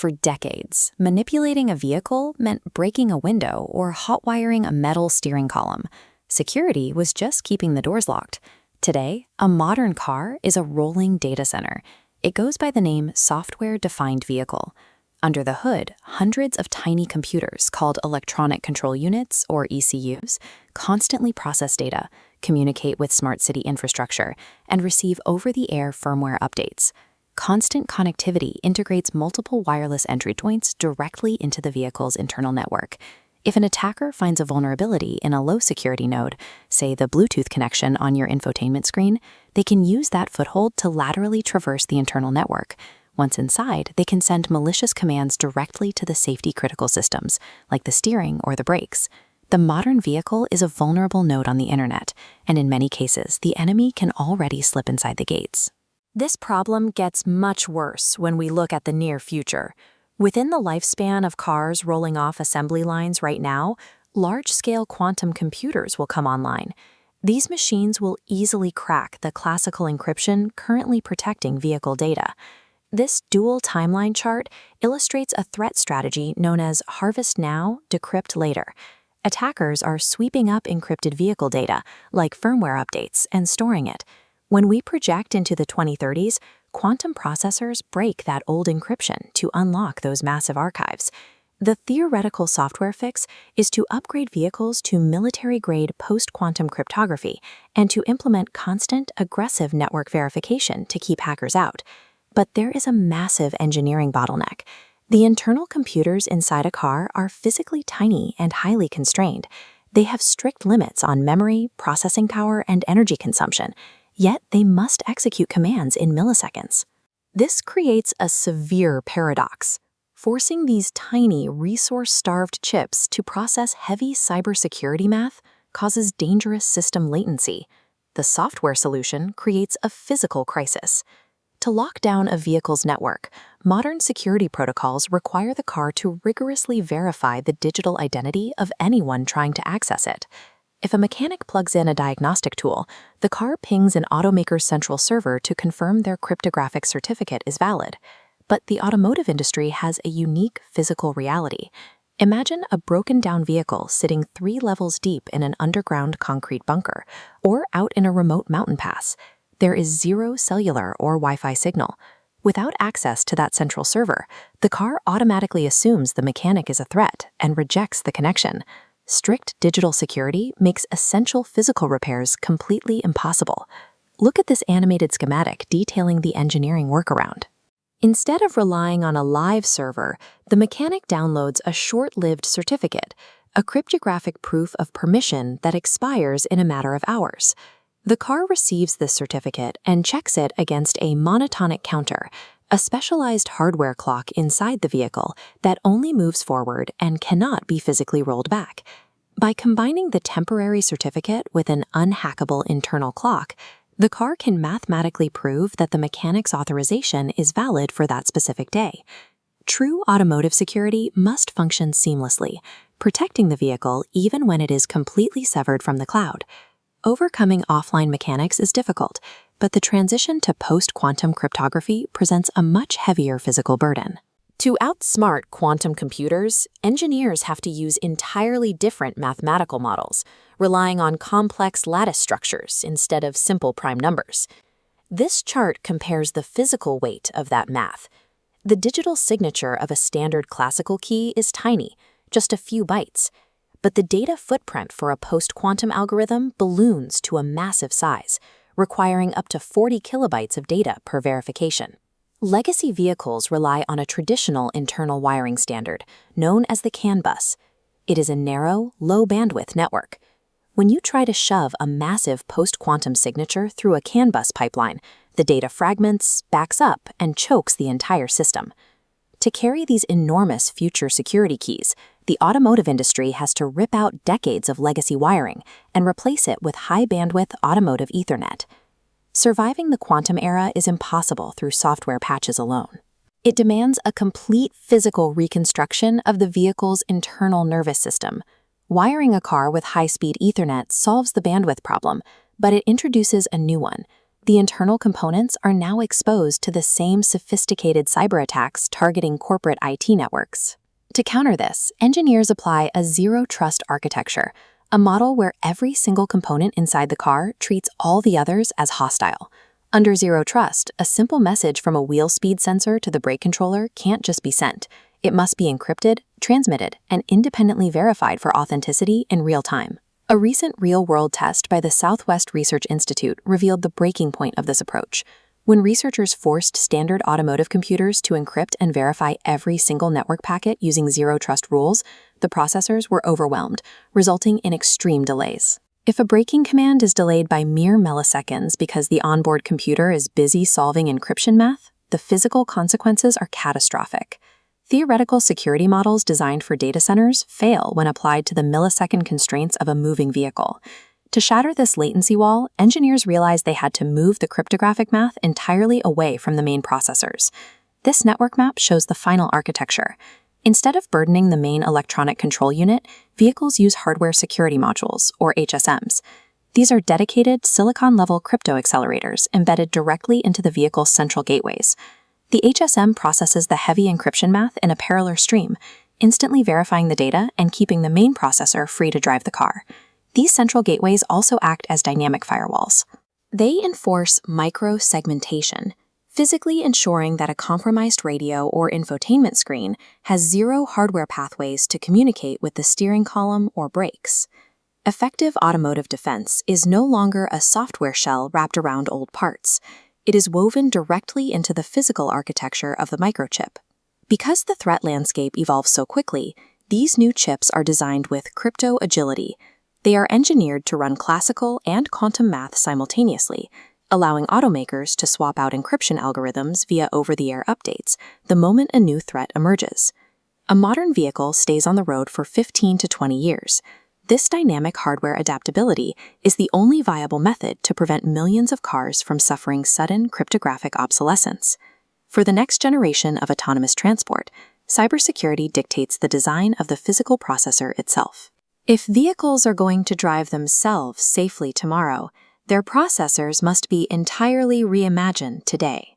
For decades, manipulating a vehicle meant breaking a window or hot-wiring a metal steering column. Security was just keeping the doors locked. Today, a modern car is a rolling data center. It goes by the name software-defined vehicle. Under the hood, hundreds of tiny computers called electronic control units, or ECUs, constantly process data, communicate with smart city infrastructure, and receive over-the-air firmware updates. Constant connectivity integrates multiple wireless entry points directly into the vehicle's internal network. If an attacker finds a vulnerability in a low-security node, say the Bluetooth connection on your infotainment screen, they can use that foothold to laterally traverse the internal network. Once inside, they can send malicious commands directly to the safety-critical systems, like the steering or the brakes. The modern vehicle is a vulnerable node on the internet, and in many cases, the enemy can already slip inside the gates. This problem gets much worse when we look at the near future. Within the lifespan of cars rolling off assembly lines right now, large-scale quantum computers will come online. These machines will easily crack the classical encryption currently protecting vehicle data. This dual timeline chart illustrates a threat strategy known as harvest now, decrypt later. Attackers are sweeping up encrypted vehicle data, like firmware updates, and storing it. When we project into the 2030s, quantum processors break that old encryption to unlock those massive archives. The theoretical software fix is to upgrade vehicles to military-grade post-quantum cryptography and to implement constant, aggressive network verification to keep hackers out. But there is a massive engineering bottleneck. The internal computers inside a car are physically tiny and highly constrained. They have strict limits on memory, processing power, and energy consumption, yet they must execute commands in milliseconds. This creates a severe paradox. Forcing these tiny, resource-starved chips to process heavy cybersecurity math causes dangerous system latency. The software solution creates a physical crisis. To lock down a vehicle's network, modern security protocols require the car to rigorously verify the digital identity of anyone trying to access it. If a mechanic plugs in a diagnostic tool, the car pings an automaker's central server to confirm their cryptographic certificate is valid. But the automotive industry has a unique physical reality. Imagine a broken-down vehicle sitting 3 levels deep in an underground concrete bunker, or out in a remote mountain pass. There is zero cellular or Wi-Fi signal. Without access to that central server, the car automatically assumes the mechanic is a threat and rejects the connection. Strict digital security makes essential physical repairs completely impossible. Look at this animated schematic detailing the engineering workaround. Instead of relying on a live server, the mechanic downloads a short-lived certificate, a cryptographic proof of permission that expires in a matter of hours. The car receives this certificate and checks it against a monotonic counter, a specialized hardware clock inside the vehicle that only moves forward and cannot be physically rolled back. By combining the temporary certificate with an unhackable internal clock, the car can mathematically prove that the mechanic's authorization is valid for that specific day. True automotive security must function seamlessly, protecting the vehicle even when it is completely severed from the cloud. Overcoming offline mechanics is difficult, but the transition to post-quantum cryptography presents a much heavier physical burden. To outsmart quantum computers, engineers have to use entirely different mathematical models, relying on complex lattice structures instead of simple prime numbers. This chart compares the physical weight of that math. The digital signature of a standard classical key is tiny, just a few bytes. But the data footprint for a post-quantum algorithm balloons to a massive size, requiring up to 40 kilobytes of data per verification. Legacy vehicles rely on a traditional internal wiring standard, known as the CAN bus. It is a narrow, low-bandwidth network. When you try to shove a massive post-quantum signature through a CAN bus pipeline, the data fragments, backs up, and chokes the entire system. To carry these enormous future security keys, the automotive industry has to rip out decades of legacy wiring and replace it with high-bandwidth automotive Ethernet. Surviving the quantum era is impossible through software patches alone. It demands a complete physical reconstruction of the vehicle's internal nervous system. Wiring a car with high-speed Ethernet solves the bandwidth problem, but it introduces a new one: The internal components are now exposed to the same sophisticated cyber attacks targeting corporate IT networks. To counter this, engineers apply a zero-trust architecture, a model where every single component inside the car treats all the others as hostile. Under zero trust, a simple message from a wheel speed sensor to the brake controller can't just be sent. It must be encrypted, transmitted, and independently verified for authenticity in real time. A recent real-world test by the Southwest Research Institute revealed the breaking point of this approach. When researchers forced standard automotive computers to encrypt and verify every single network packet using zero-trust rules, the processors were overwhelmed, resulting in extreme delays. If a braking command is delayed by mere milliseconds because the onboard computer is busy solving encryption math, the physical consequences are catastrophic. Theoretical security models designed for data centers fail when applied to the millisecond constraints of a moving vehicle. To shatter this latency wall, engineers realized they had to move the cryptographic math entirely away from the main processors. This network map shows the final architecture. Instead of burdening the main electronic control unit, vehicles use hardware security modules, or HSMs. These are dedicated silicon-level crypto accelerators embedded directly into the vehicle's central gateways. The HSM processes the heavy encryption math in a parallel stream, instantly verifying the data and keeping the main processor free to drive the car. These central gateways also act as dynamic firewalls. They enforce micro-segmentation, physically ensuring that a compromised radio or infotainment screen has zero hardware pathways to communicate with the steering column or brakes. Effective automotive defense is no longer a software shell wrapped around old parts. It is woven directly into the physical architecture of the microchip. Because the threat landscape evolves so quickly, these new chips are designed with crypto agility. They are engineered to run classical and quantum math simultaneously, allowing automakers to swap out encryption algorithms via over-the-air updates the moment a new threat emerges. A modern vehicle stays on the road for 15 to 20 years. This dynamic hardware adaptability is the only viable method to prevent millions of cars from suffering sudden cryptographic obsolescence. For the next generation of autonomous transport, cybersecurity dictates the design of the physical processor itself. If vehicles are going to drive themselves safely tomorrow, their processors must be entirely reimagined today.